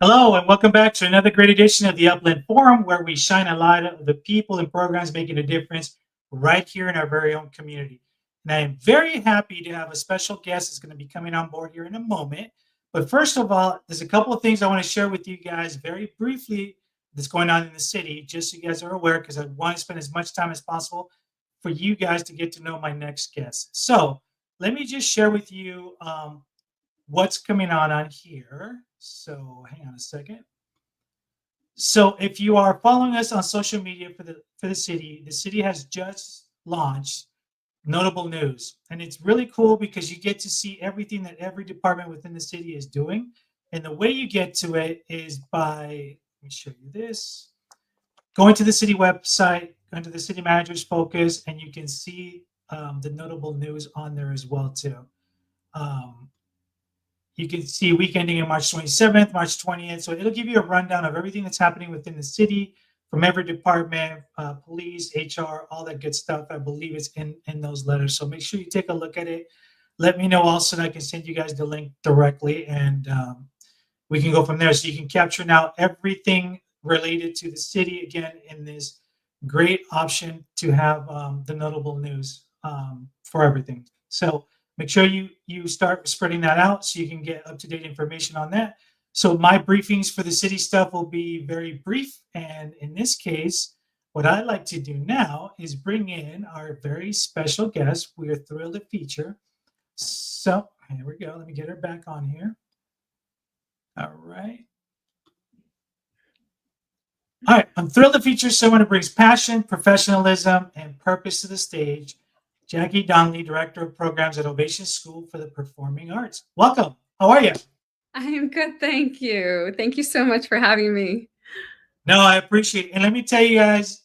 Hello, and welcome back to another great edition of the Upland Forum, where we shine a light on the people and programs making a difference right here in our very own community. And I am very happy to have a special guest that's going to be coming on board here in a moment. But first of all, there's a couple of things I want to share with you guys very briefly that's going on in the city, just so you guys are aware, because I want to spend as much time as possible for you guys to get to know my next guest. So let me just share with you what's coming on here. So hang on a second. So if you are following us on social media for the city has just launched notable news, and it's really cool because you get to see everything that every department within the city is doing. And the way you get to it is by, let me show you this, going to the city website, going to the city manager's focus, and you can see the notable news on there as well too. Um, You can see week ending in March 27th, March 20th. So it'll give you a rundown of everything that's happening within the city from every department, police, HR, all that good stuff. I believe it's in those letters. So make sure you take a look at it. Let me know also, and I can send you guys the link directly, and we can go from there. So you can capture now everything related to the city again in this great option to have the notable news for everything. So make sure you start spreading that out so you can get up to date information on that. So my briefings for the city stuff will be very brief, and in this case, what I like to do now is bring in our very special guest. We are thrilled to feature. So here we go. Let me get her back on here. All right. All right. I'm thrilled to feature someone who brings passion, professionalism, and purpose to the stage. Jackie Donley, Director of Programs at Ovation School for the Performing Arts. Welcome. How are you? I am good, thank you. Thank you so much for having me. No, I appreciate it. And let me tell you guys,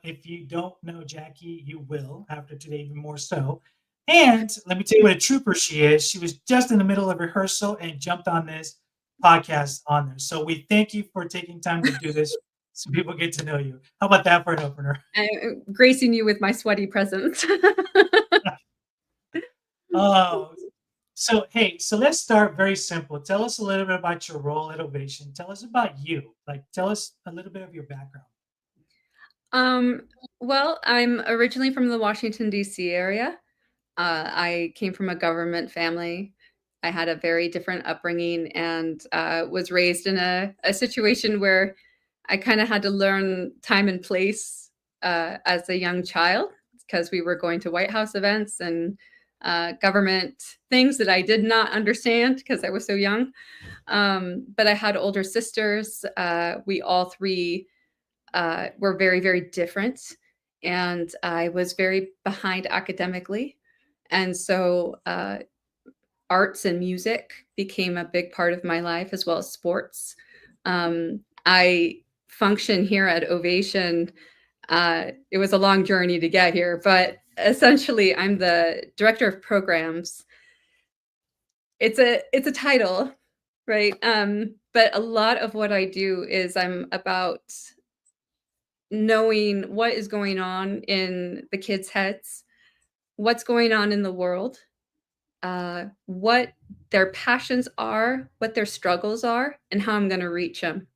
if you don't know Jackie, you will after today, even more so. And let me tell you what a trooper she is. She was just in the middle of rehearsal and jumped on this podcast on there. So we thank you for taking time to do this so people get to know you. How about that for an opener? I'm gracing you with my sweaty presence. Oh, so hey, so let's start very simple. Tell us a little bit about your role at Ovation. Tell us about you. Like, tell us a little bit of your background. um, well, I'm originally from the Washington, D.C. area. I came from a government family. I had a very different upbringing and was raised in a situation where I kind of had to learn time and place as a young child because we were going to White House events and government things that I did not understand because I was so young. But I had older sisters. We all three were very, very different. And I was very behind academically. And so arts and music became a big part of my life, as well as sports. I function here at Ovation. It was a long journey to get here, but essentially, I'm the director of programs. It's a title, right? But a lot of what I do is I'm about knowing what is going on in the kids' heads, what's going on in the world, what their passions are, what their struggles are, and how I'm going to reach them.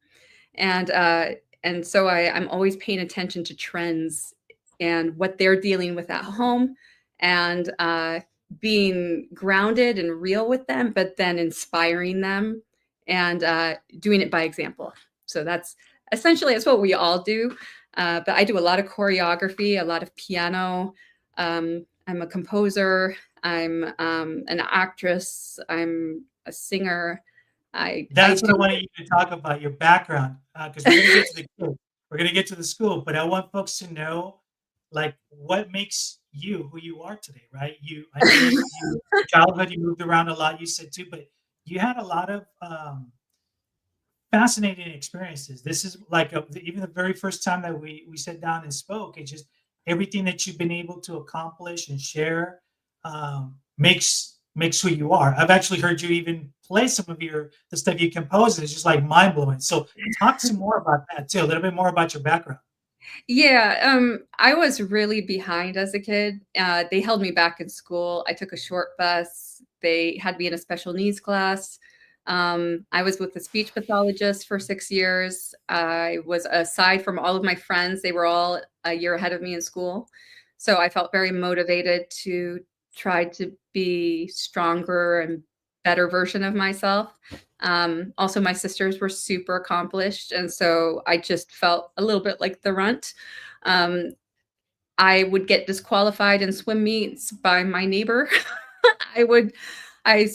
And so I'm always paying attention to trends and what they're dealing with at home, and being grounded and real with them, but then inspiring them and doing it by example. So that's what we all do. But I do a lot of choreography, a lot of piano. I'm a composer. I'm an actress. I'm a singer. I That's what I do. wanted you to talk about, your background, because we're gonna get to the kid. We're gonna get to the school, but I want folks to know, like, what makes you who you are today, right? I know your childhood, you moved around a lot, you said too, but you had a lot of fascinating experiences. This is like even the very first time that we sat down and spoke. It's just everything that you've been able to accomplish and share makes who you are. I've actually heard you even play some of the stuff you compose. It's just like mind blowing. So talk some more about that too. A little bit more about your background. Yeah, I was really behind as a kid. They held me back in school. I took a short bus. They had me in a special needs class. I was with a speech pathologist for 6 years. I was, aside from all of my friends, they were all a year ahead of me in school. So I felt very motivated to try to be stronger and better version of myself. Also, my sisters were super accomplished. And so I just felt a little bit like the runt. Um, I would get disqualified in swim meets by my neighbor. I would, I,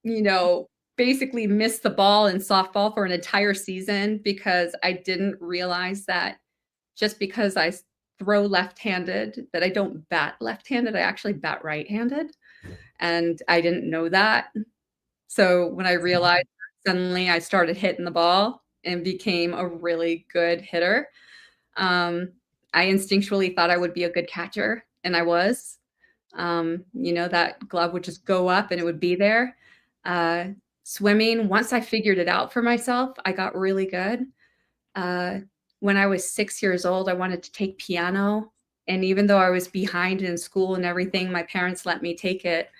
you know, basically missed the ball in softball for an entire season because I didn't realize that just because I throw left-handed, that I don't bat left-handed, I actually bat right-handed. And I didn't know that. So when I realized, suddenly I started hitting the ball and became a really good hitter. Um, I instinctually thought I would be a good catcher, and I was. That glove would just go up and it would be there. Uh, Swimming, once I figured it out for myself, I got really good. Uh, when I was 6 years old, I wanted to take piano. And even though I was behind in school and everything, my parents let me take it.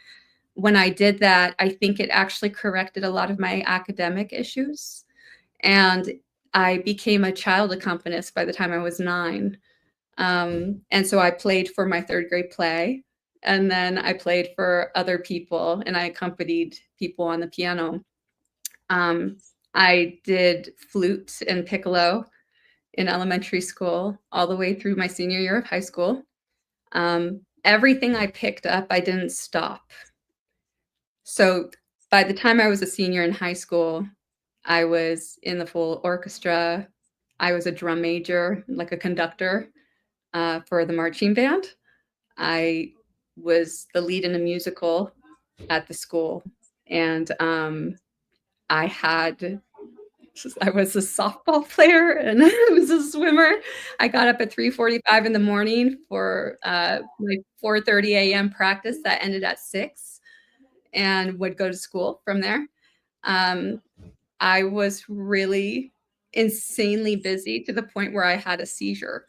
When I did that, I think it actually corrected a lot of my academic issues. And I became a child accompanist by the time I was 9. And so I played for my third grade play, and then I played for other people, and I accompanied people on the piano. Um, I did flute and piccolo in elementary school all the way through my senior year of high school. Everything I picked up, I didn't stop. So by the time I was a senior in high school, I was in the full orchestra. I was a drum major, like a conductor, for the marching band. I was the lead in a musical at the school, and I had I was a softball player and I was a swimmer. I got up at 3:45 in the morning for my 4:30 a.m. practice that ended at 6, and would go to school from there. Um, I was really insanely busy to the point where I had a seizure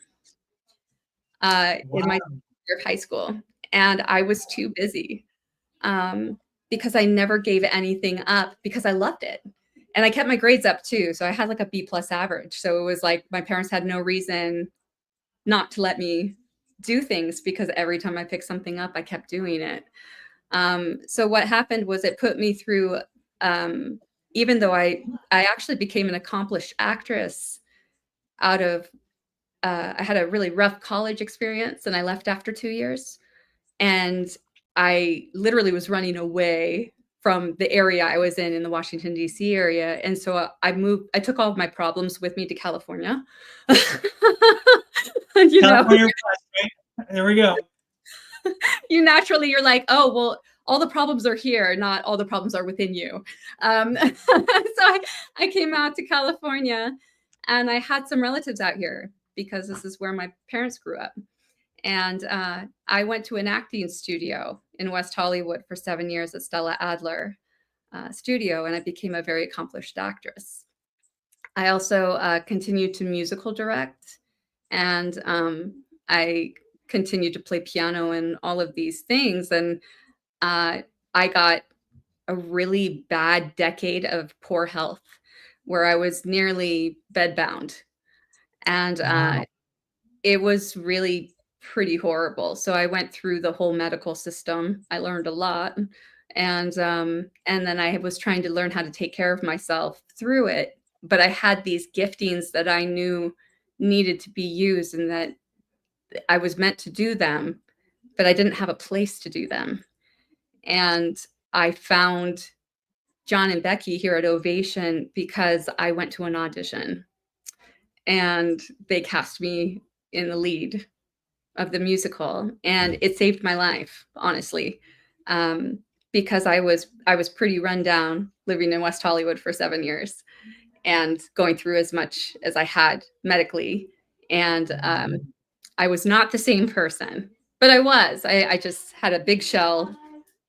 in my Wow. year of high school, and I was too busy um, because I never gave anything up because I loved it. And I kept my grades up too. So I had like a B plus average. So it was like my parents had no reason not to let me do things because every time I picked something up, I kept doing it. So what happened was it put me through, um, even though I actually became an accomplished actress out of, I had a really rough college experience and I left after 2 years. And I literally was running away from the area I was in the Washington, D.C. area, and so I took all of my problems with me to California. You know, California Request, right? There we go. you're like, "Oh, well, all the problems are here, not all the problems are within you." So I came out to California, and I had some relatives out here because this is where my parents grew up. And I went to an acting studio in West Hollywood for 7 years at Stella Adler Studio, and I became a very accomplished actress. I also continued to musical direct, and I continued to play piano and all of these things. And uh, I got a really bad decade of poor health where I was nearly bedbound. And Wow. it was really pretty horrible. So I went through the whole medical system. I learned a lot. And then I was trying to learn how to take care of myself through it. But I had these giftings that I knew needed to be used and that I was meant to do them, but I didn't have a place to do them. And I found John and Becky here at Ovation because I went to an audition and they cast me in the lead of the musical, and it saved my life, honestly, um, because I was pretty run down living in West Hollywood for 7 years and going through as much as I had medically, and I was not the same person, but I was. I just had a big shell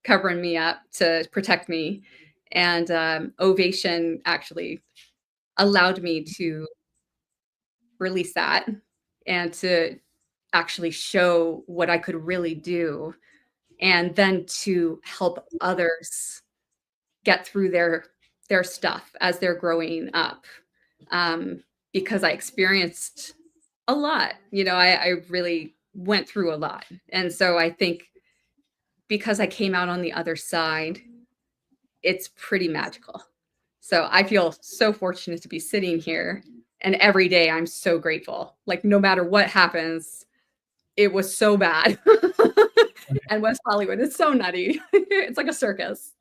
covering me up to protect me, and Ovation actually allowed me to release that and to actually show what I could really do, and then to help others get through their their stuff as they're growing up, because I experienced a lot. I really went through a lot. And so I think because I came out on the other side, it's pretty magical. So I feel so fortunate to be sitting here. And every day I'm so grateful. Like, no matter what happens, it was so bad. And West Hollywood is so nutty. It's like a circus.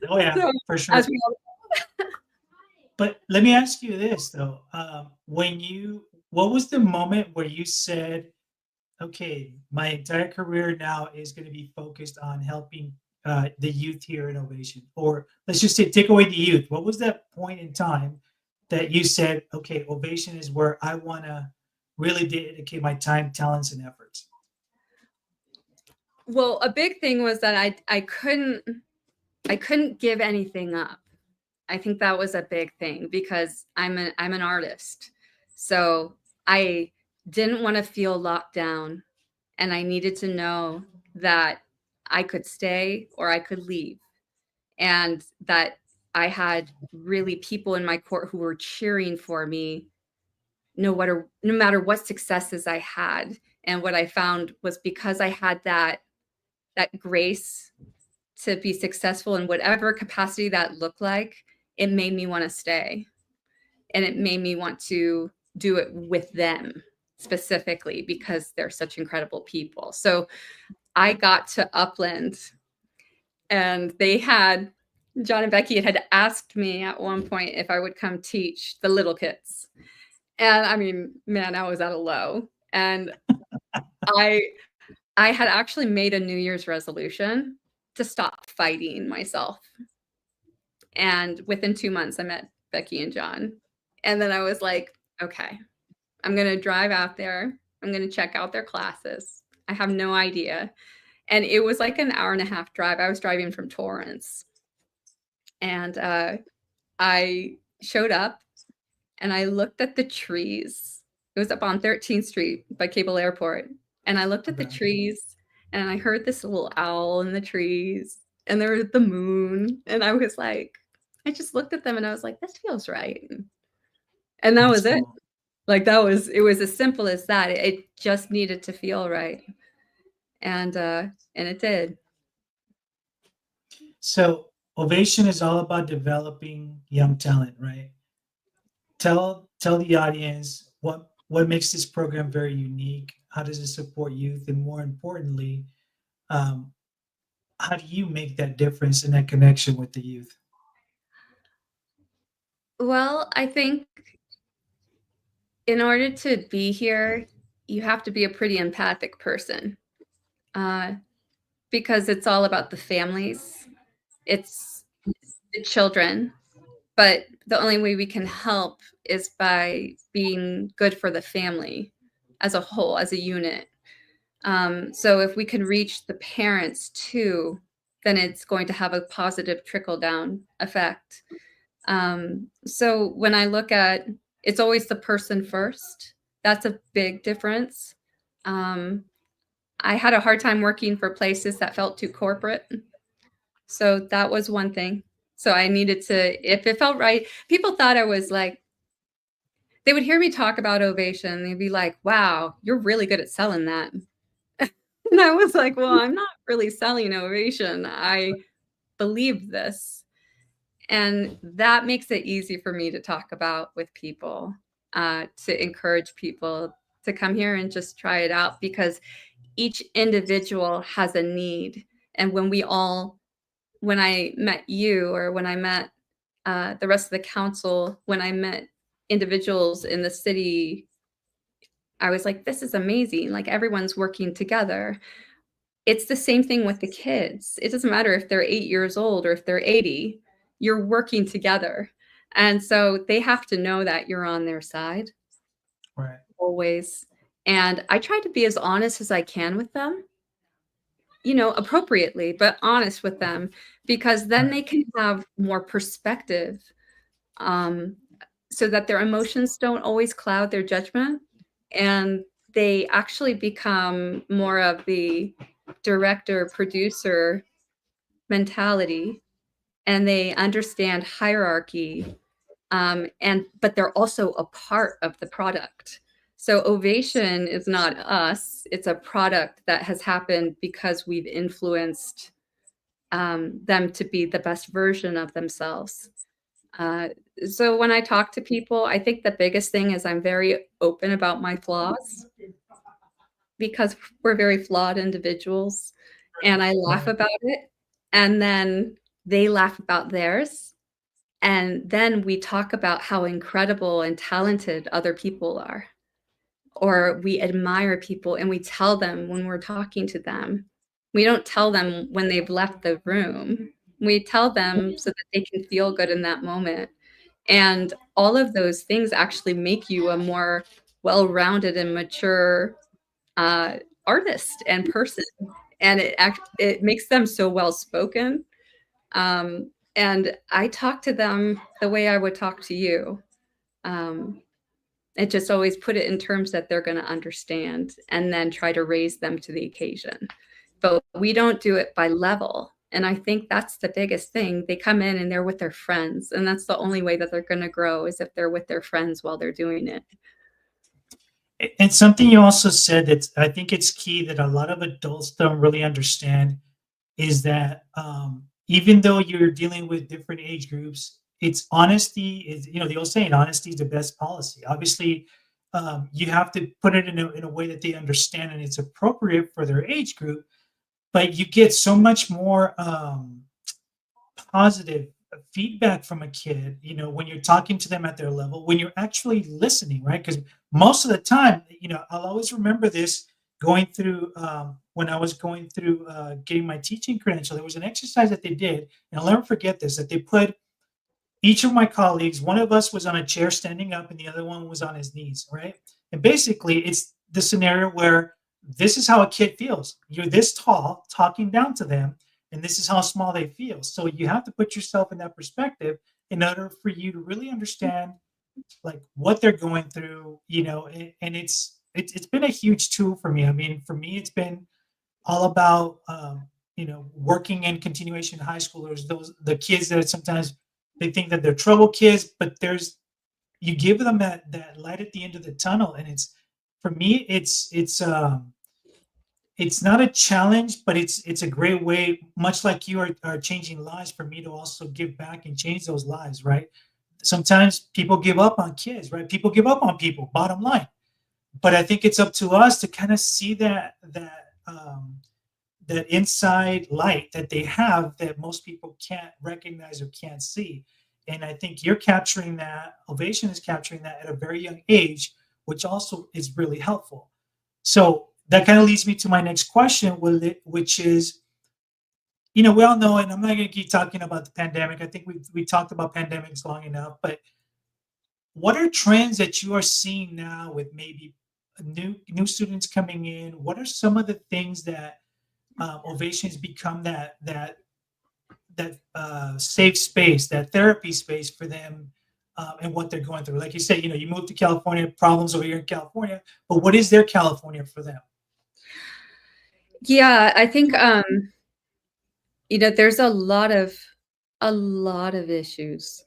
Oh yeah, So, for as sure. we all But let me ask you this though: what was the moment where you said, "Okay, my entire career now is going to be focused on helping the youth here in Ovation," or let's just say, take away the youth. What was that point in time that you said, "Okay, Ovation is where I want to really dedicate my time, talents, and efforts"? Well, a big thing was that I couldn't give anything up. I think that was a big thing because I'm an artist. So I didn't want to feel locked down, and I needed to know that I could stay or I could leave, and that I had really people in my court who were cheering for me no matter what successes I had. And what I found was, because I had that grace to be successful in whatever capacity that looked like, it made me want to stay, and it made me want to do it with them specifically because they're such incredible people. So I got to Upland, and John and Becky had asked me at one point if I would come teach the little kids. And I mean, man, I was at a low. And I I had actually made a New Year's resolution to stop fighting myself. And within 2 months, I met Becky and John. And then I was like, okay, I'm going to drive out there. I'm going to check out their classes. I have no idea. And it was like an hour and a half drive. I was driving from Torrance. And I showed up and I looked at the trees. It was up on 13th Street by Cable Airport. And I looked at the Okay. trees and I heard this little owl in the trees, and there was the moon. And I was like, I just looked at them and I was like, this feels right. And that That's was it. cool. Like, it was as simple as that. It just needed to feel right. And it did. So Ovation is all about developing young talent, right? Tell the audience what makes this program very unique. How does it support youth, and more importantly, um, how do you make that difference and that connection with the youth? Well, I think in order to be here, you have to be a pretty empathic person, uh, because it's all about the families, it's the children. But the only way we can help is by being good for the family as a whole, as a unit. So if we can reach the parents too, then it's going to have a positive trickle down effect. So when I look at, it's always the person first. That's a big difference. Um, I had a hard time working for places that felt too corporate. So that was one thing. So I needed to, if it felt right, people thought I was like, they would hear me talk about Ovation. They'd be like, wow, you're really good at selling that. And I was like, well, I'm not really selling Ovation. I believe this. And that makes it easy for me to talk about with people, to encourage people to come here and just try it out, because each individual has a need. And when I met you, or when I met the rest of the council, when I met individuals in the city, I was like, this is amazing. Like, everyone's working together. It's the same thing with the kids. It doesn't matter if they're 8 years old or if they're 80, you're working together. And so they have to know that you're on their side Right. always. And I try to be as honest as I can with them, appropriately, but honest with them, because then Right. they can have more perspective, um, so that their emotions don't always cloud their judgment, and they actually become more of the director producer mentality, and they understand hierarchy, but they're also a part of the product. So Ovation is not us; it's a product that has happened because we've influenced them to be the best version of themselves. Uh, so when I talk to people, I think the biggest thing is I'm very open about my flaws because we're very flawed individuals, and I laugh Right. about it, and then they laugh about theirs, and then we talk about how incredible and talented other people are, or we admire people and we tell them when we're talking to them. We don't tell them when they've left the room. We tell them so that they can feel good in that moment. And all of those things actually make you a more well-rounded and mature uh, artist and person. And it makes them so well spoken. And I talk to them the way I would talk to you. Um, it just always put it in terms that they're going to understand and then try to raise them to the occasion. But we don't do it by level. And I think that's the biggest thing. They come in and they're with their friends. And that's the only way that they're going to grow is if they're with their friends while they're doing it. And something you also said that I think it's key that a lot of adults don't really understand is that even though you're dealing with different age groups, it's honesty is, the old saying, honesty is the best policy. Obviously, you have to put it in a way that they understand and it's appropriate for their age group, but you get so much more positive feedback from a kid, when you're talking to them at their level, when you're actually listening, right? Because most of the time, I'll always remember this going through when I was going through getting my teaching credential. There was an exercise that they did, and I'll never forget this, that they put each of my colleagues, one of us was on a chair standing up and the other one was on his knees, right? And basically, it's the scenario where this is how a kid feels. You're this tall, talking down to them, and this is how small they feel. So you have to put yourself in that perspective in order for you to really understand like what they're going through, and it's been a huge tool for me. I mean, for me, it's been all about working in continuation high schoolers, those the kids that sometimes they think that they're trouble kids, but there's you give them that light at the end of the tunnel, and it's for me it's not a challenge, but it's a great way, much like you are changing lives, for me to also give back and change those lives, right? Sometimes people give up on kids, right? People give up on people, bottom line. But I think it's up to us to kind of see that inside light that they have that most people can't recognize or can't see. And I think you're capturing that, Ovation is capturing that at a very young age, which also is really helpful. So that kind of leads me to my next question, which is, we all know, and I'm not going to keep talking about the pandemic. I think we talked about pandemics long enough, but what are trends that you are seeing now with maybe new students coming in? What are some of the things that Ovation has become that safe space, that therapy space for them, and what they're going through? Like you said, you moved to California, problems over here in California, but what is their California for them? Yeah, I think there's a lot of issues.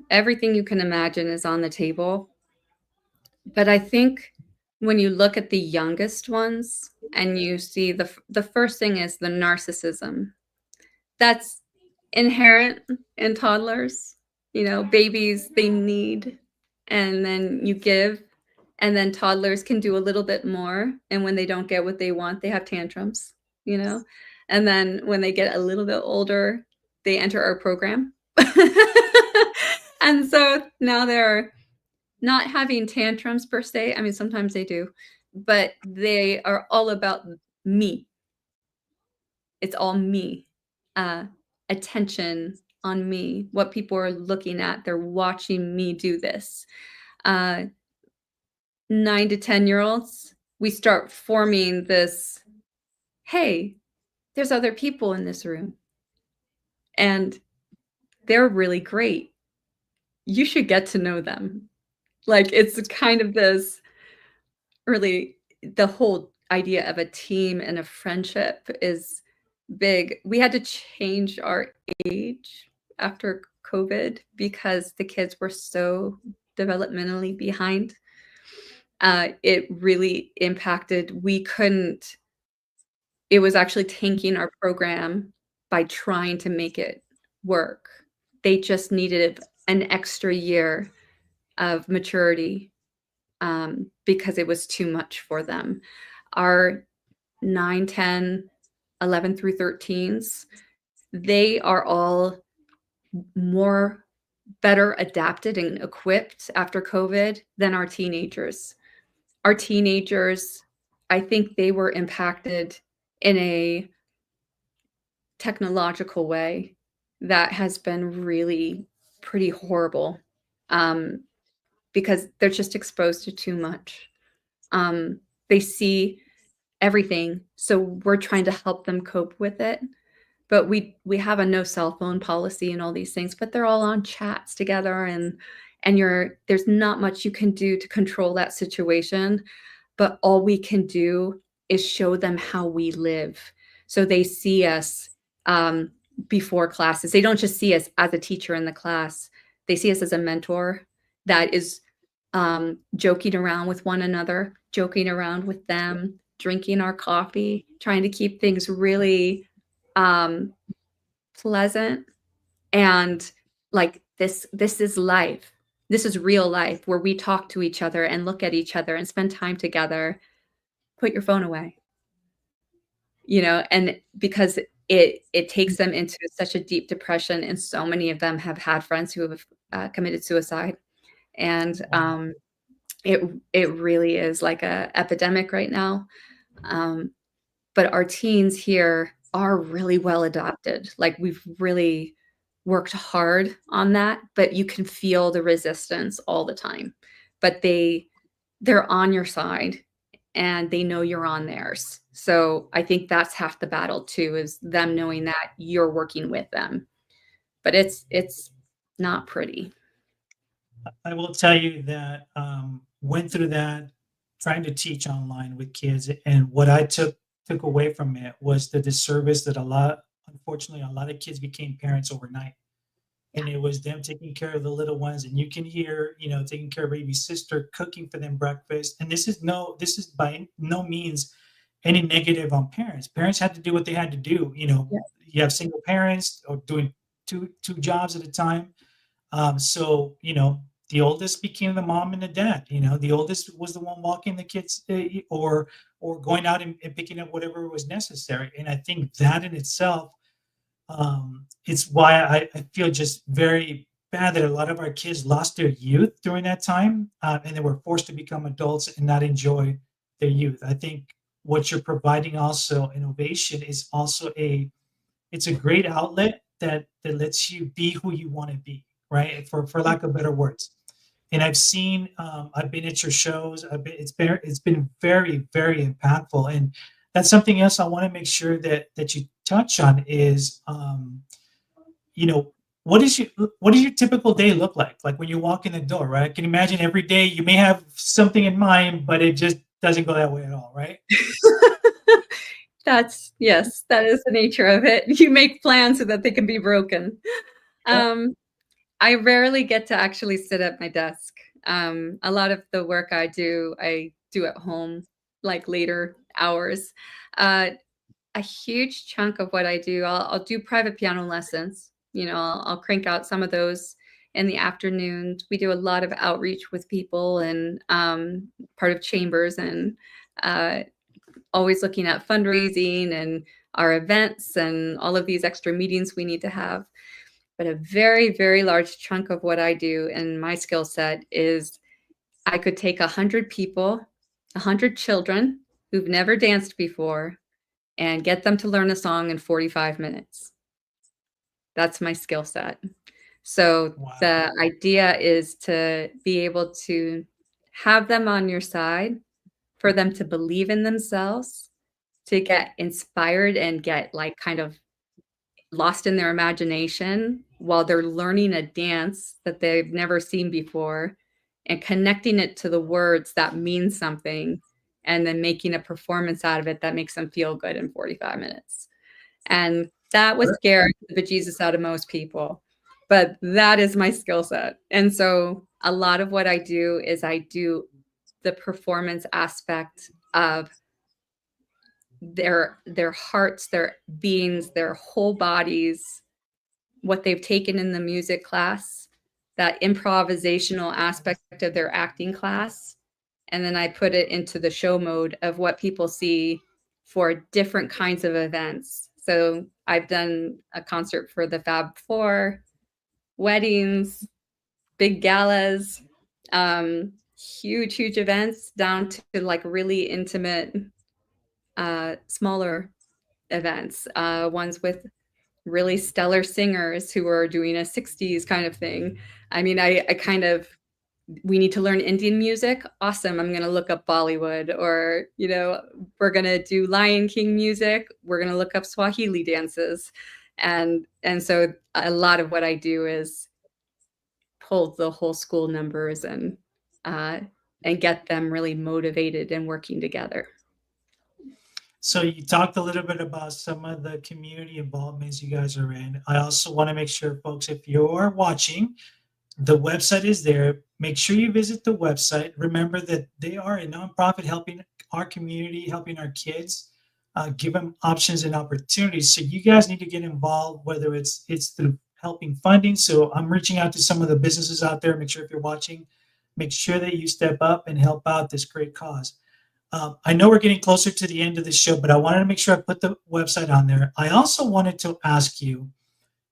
Everything you can imagine is on the table. But I think when you look at the youngest ones and you see the first thing is the narcissism. That's inherent in toddlers. Babies, they need, and then you give, and then toddlers can do a little bit more, and when they don't get what they want, they have tantrums, you know? And then when they get a little bit older, they enter our program. And so now they're not having tantrums per se. I mean, sometimes they do, but they are all about me. It's all me. Uh, Attention on me, what people are looking at. They're watching me do this. 9 to 10-year-olds, we start forming this, hey, there's other people in this room and they're really great. You should get to know them. Like it's kind of this really the whole idea of a team and a friendship is big. We had to change our age after COVID because the kids were so developmentally behind. It really impacted. We couldn't, it was actually tanking our program by trying to make it work. They just needed an extra year of maturity because it was too much for them. Our 9, 10, 11 through 13s, they are all more better adapted and equipped after COVID than our teenagers. Our teenagers, I think they were impacted in a technological way that has been really pretty horrible um, because they're just exposed to too much. They see everything, so we're trying to help them cope with it. But we have a no cell phone policy and all these things, but they're all on chats together, and there's not much you can do to control that situation, but all we can do is show them how we live. So they see us um, before classes. They don't just see us as a teacher in the class. They see us as a mentor that is joking around with one another, joking around with them, drinking our coffee, trying to keep things really um, pleasant and like this is life. This is real life where we talk to each other and look at each other and spend time together. Put your phone away. And because it takes them into such a deep depression, and so many of them have had friends who have committed suicide, and Wow. it really is like a epidemic right now. Um, but our teens here are really well adopted. Like we've really worked hard on that, but you can feel the resistance all the time. But they're on your side and they know you're on theirs. So I think that's half the battle too, is them knowing that you're working with them. But it's not pretty. I will tell you that went through that trying to teach online with kids, and what I took away from it was the disservice that unfortunately, a lot of kids became parents overnight, Yeah. and it was them taking care of the little ones, and you can hear, taking care of baby sister, cooking for them breakfast, and this is by no means any negative on parents. Parents had to do what they had to do. Yeah. You have single parents or doing two jobs at a time, so, the oldest became the mom and the dad. The oldest was the one walking the kids, or going out and picking up whatever was necessary. And I think that in itself, it's why I feel just very bad that a lot of our kids lost their youth during that time, and they were forced to become adults and not enjoy their youth. I think what you're providing also innovation is also it's a great outlet that lets you be who you want to be, right? For lack of better words. And I've been at your shows. It's been very, very impactful, and that's something else I want to make sure that you touch on is, you know, what does your typical day look like? Like when you walk in the door, right? I can imagine every day you may have something in mind, but it just doesn't go that way at all, right? Yes, that is the nature of it. You make plans so that they can be broken. Yeah. Um, I rarely get to actually sit at my desk. A lot of the work I do at home, like later hours. Uh, a huge chunk of what I do, I'll do private piano lessons. I'll crank out some of those in the afternoons. We do a lot of outreach with people and part of chambers and uh, always looking at fundraising and our events and all of these extra meetings we need to have. But a very, very large chunk of what I do and my skill set is I could take 100 people, 100 children who've never danced before, and get them to learn a song in 45 minutes. That's my skill set. So Wow. the idea is to be able to have them on your side, for them to believe in themselves, to get inspired and get like kind of lost in their imagination while they're learning a dance that they've never seen before and connecting it to the words that mean something and then making a performance out of it that makes them feel good in 45 minutes. And that would scare the bejesus out of most people. But that is my skill set. And so a lot of what I do is I do the performance aspect of their hearts, their beings, their whole bodies, what they've taken in the music class, that improvisational aspect of their acting class, and then I put it into the show mode of what people see for different kinds of events. So I've done a concert for the Fab Four, weddings, big galas, huge events, down to like really intimate, smaller events, ones with really stellar singers who are doing a 60s kind of thing. I mean, I kind of, we need to learn Indian music. Awesome. I'm going to look up Bollywood, or, we're going to do Lion King music. We're going to look up Swahili dances. And so a lot of what I do is pull the whole school numbers uh, and get them really motivated and working together. So you talked a little bit about some of the community involvements you guys are in. I also want to make sure, folks, if you're watching, the website is there. Make sure you visit the website. Remember that they are a nonprofit helping our community, helping our kids, give them options and opportunities. So you guys need to get involved, whether it's through helping funding. So I'm reaching out to some of the businesses out there. Make sure if you're watching, make sure that you step up and help out this great cause. I know we're getting closer to the end of the show, but I wanted to make sure I put the website on there. I also wanted to ask you,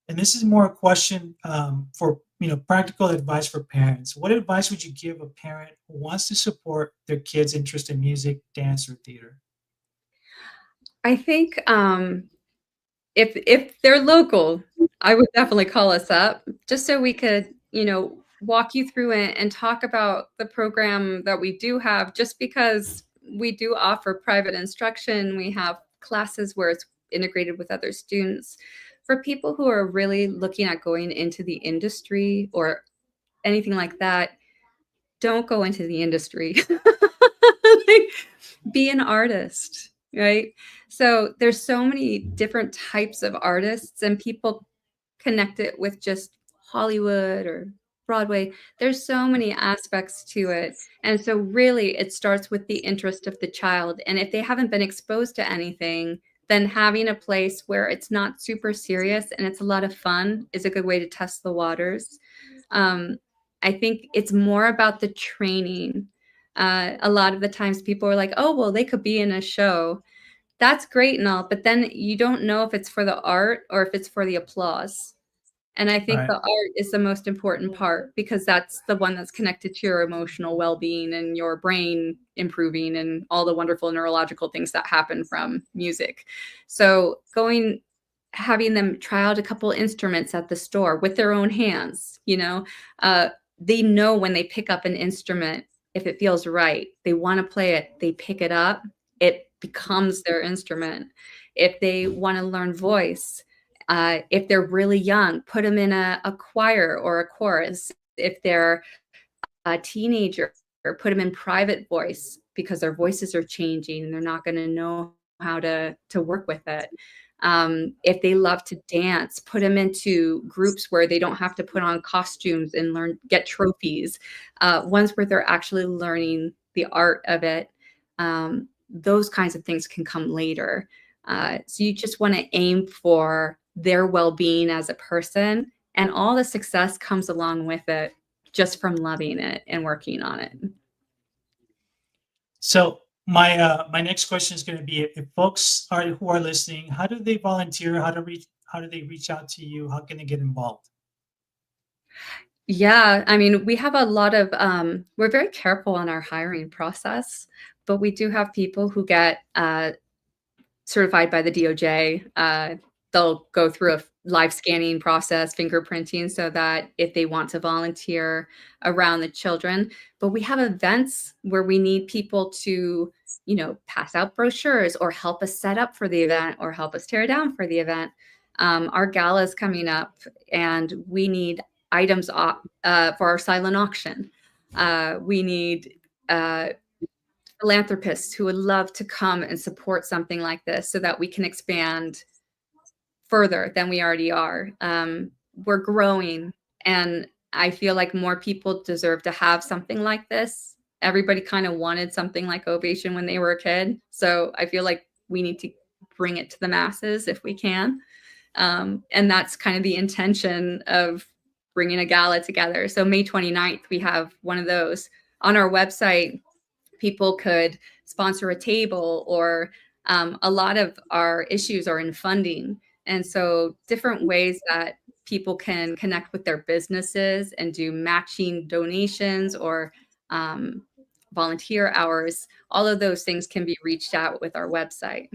and this is more a question for practical advice for parents. What advice would you give a parent who wants to support their kid's interest in music, dance, or theater? I think if they're local, I would definitely call us up just so we could, walk you through it and talk about the program that we do have, just because we do offer private instruction. We have classes where it's integrated with other students. For people who are really looking at going into the industry or anything like that, don't go into the industry. Like, be an artist, right? So there's so many different types of artists, and people connect it with just Hollywood or Broadway. There's so many aspects to it. And so really it starts with the interest of the child. And if they haven't been exposed to anything, then having a place where it's not super serious and it's a lot of fun is a good way to test the waters. Um, I think it's more about the training. A lot of the times people are like, oh, well, they could be in a show. That's great and all, but then you don't know if it's for the art or if it's for the applause. And I think Right. the art is the most important part, because that's the one that's connected to your emotional well-being and your brain improving and all the wonderful neurological things that happen from music. So having them try out a couple instruments at the store with their own hands, they know when they pick up an instrument, if it feels right, they want to play it, they pick it up, it becomes their instrument. If they want to learn voice, if they're really young, put them in a choir or a chorus. If they're a teenager, put them in private voice, because their voices are changing and they're not going to know how to work with it. If they love to dance, put them into groups where they don't have to put on costumes and get trophies. Ones where they're actually learning the art of it. Those kinds of things can come later. So you just want to aim for their well-being as a person, and all the success comes along with it just from loving it and working on it. So my next question is going to be: if folks who are listening, how do they volunteer? How do they reach out to you? How can they get involved? Yeah, I mean, we have a lot of, we're very careful on our hiring process, but we do have people who get certified by the DOJ. They'll go through a live scanning process, fingerprinting, so that if they want to volunteer around the children. But we have events where we need people to, pass out brochures or help us set up for the event or help us tear down for the event. Our gala is coming up, and we need items for our silent auction. We need philanthropists who would love to come and support something like this so that we can expand further than we already are. We're growing, and I feel like more people deserve to have something like this. Everybody kind of wanted something like Ovation when they were a kid. So I feel like we need to bring it to the masses if we can. And that's kind of the intention of bringing a gala together. So May 29th, we have one of those. On our website, people could sponsor a table, or a lot of our issues are in funding. And so different ways that people can connect with their businesses and do matching donations or volunteer hours, all of those things can be reached out with our website.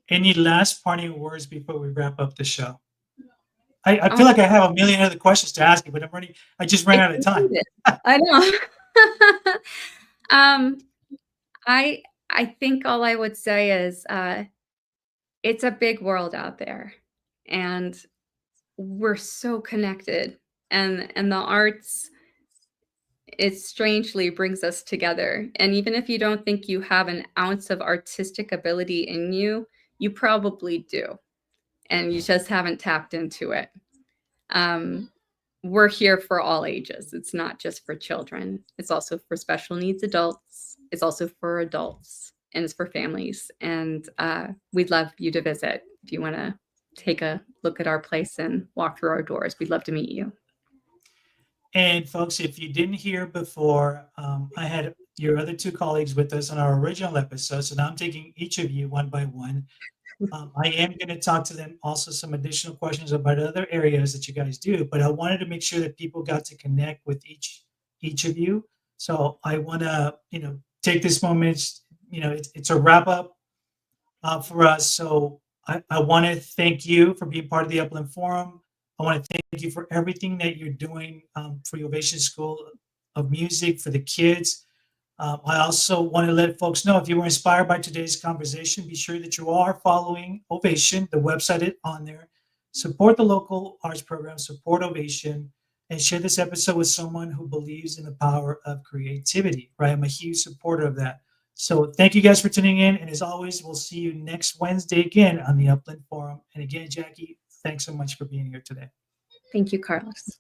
Any last parting words before we wrap up the show? I feel like I have a million other questions to ask you, but I just ran out of time. I know. um, I think all I would say is it's a big world out there, and we're so connected, and the arts, it strangely brings us together. And even if you don't think you have an ounce of artistic ability in you, you probably do, and you just haven't tapped into it. Um, we're here for all ages. It's not just for children. It's also for special needs adults. It's also for adults, and it's for families. And we'd love you to visit if you want to take a look at our place and walk through our doors. We'd love to meet you. And folks, if you didn't hear before, I had your other two colleagues with us on our original episode. So now I'm taking each of you one by one. I am going to talk to them also some additional questions about other areas that you guys do, but I wanted to make sure that people got to connect with each of you. So I want to, take this moment. It's a wrap up for us. So I want to thank you for being part of the Upland Forum. I want to thank you for everything that you're doing for the Ovation School of Music for the kids. I also want to let folks know, if you were inspired by today's conversation, be sure that you are following Ovation, the website is on there. Support the local arts program, support Ovation, and share this episode with someone who believes in the power of creativity, right? I'm a huge supporter of that. So thank you guys for tuning in. And as always, we'll see you next Wednesday again on the Upland Forum. And again, Jackie, thanks so much for being here today. Thank you, Carlos.